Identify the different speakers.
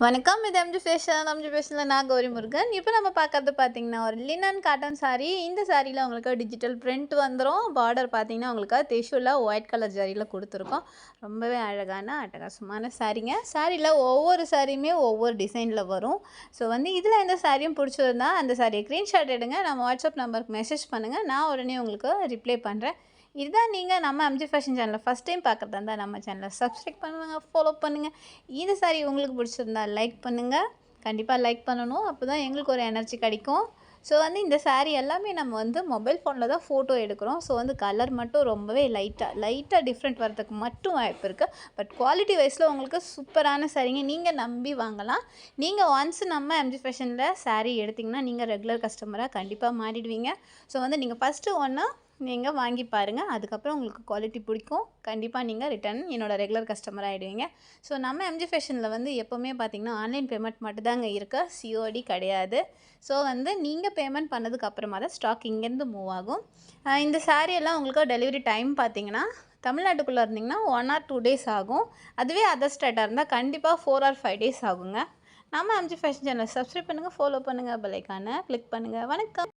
Speaker 1: வணக்கம். இது எம்ஜி ஃபேஷனில் நான் கௌரி முருகன். இப்போ நம்ம பார்க்கறது பார்த்தீங்கன்னா, ஒரு லினன் காட்டன் சாரீ. இந்த சாரியில் உங்களுக்கு டிஜிட்டல் பிரிண்ட் வந்துடும். பார்டர் பார்த்தீங்கன்னா, உங்களுக்கு டிஷ்யூவில் ஒயிட் கலர் ஜரியில் கொடுத்துருக்கோம். ரொம்பவே அழகான அட்டகாசமான சாரீங்க. சாரியில் ஒவ்வொரு சாரியுமே ஒவ்வொரு டிசைனில் வரும். ஸோ இதில் எந்த சாரியும் பிடிச்சிருந்தா அந்த சாரியை ஸ்க்ரீன்ஷாட் எடுங்க. நம்ம வாட்ஸ்அப் நம்பருக்கு மெசேஜ் பண்ணுங்கள். நான் உடனே உங்களுக்கு ரிப்ளை பண்ணுறேன். இதுதான் நீங்கள் நம்ம எம்ஜி ஃபேஷன் சேனலில் ஃபஸ்ட் டைம் பார்க்குறதா இருந்தால் நம்ம சேனலை சப்ஸ்கிரைப் பண்ணுங்கள், ஃபாலோ பண்ணுங்கள். இந்த சாரி உங்களுக்கு பிடிச்சிருந்தா லைக் பண்ணுங்கள். கண்டிப்பாக லைக் பண்ணணும். அப்போ தான் எங்களுக்கு ஒரு எனர்ஜி கிடைக்கும். ஸோ இந்த சாரீ எல்லாமே நம்ம மொபைல் ஃபோனில் தான் ஃபோட்டோ எடுக்கிறோம். ஸோ கலர் மட்டும் ரொம்பவே லைட்டாக டிஃப்ரெண்ட் வரதுக்கு மட்டும் வாய்ப்பு இருக்குது. பட் குவாலிட்டி வைஸில் உங்களுக்கு சூப்பரான சாரீங்க. நீங்கள் நம்பி வாங்கலாம். நீங்கள் ஒன்ஸ் நம்ம எம்ஜி ஃபேஷனில் சாரீ எடுத்திங்கன்னா நீங்கள் ரெகுலர் கஸ்டமராக கண்டிப்பாக மாறிடுவீங்க. ஸோ நீங்கள் ஃபஸ்ட்டு ஒன்று நீங்கள் வாங்கி பாருங்கள். அதுக்கப்புறம் உங்களுக்கு குவாலிட்டி பிடிக்கும். கண்டிப்பாக நீங்கள் ரிட்டர்ன் என்னோடய ரெகுலர் கஸ்டமர் ஆகிடுவீங்க. ஸோ நம்ம எம்ஜி ஃபேஷனில் எப்போவுமே பார்த்திங்கன்னா ஆன்லைன் பேமெண்ட் மட்டும்தாங்க இருக்குது. சிஓடி கிடையாது. ஸோ நீங்கள் பேமெண்ட் பண்ணதுக்கு அப்புறமா தான் ஸ்டாக் இங்கேருந்து மூவ் ஆகும். இந்த சாரியெல்லாம் உங்களுக்கு டெலிவரி டைம் பார்த்திங்கன்னா தமிழ்நாட்டுக்குள்ளே இருந்திங்கன்னா 1 or 2 days ஆகும். அதுவே அதர் ஸ்டேட்டாக இருந்தால் கண்டிப்பாக 4 or 5 days ஆகுங்க. நம்ம எம்ஜி ஃபேஷன் சேனலை சப்ஸ்கிரைப் பண்ணுங்கள், ஃபாலோ பண்ணுங்கள், பெல் ஐகானை கிளிக் பண்ணுங்கள். வணக்கம்.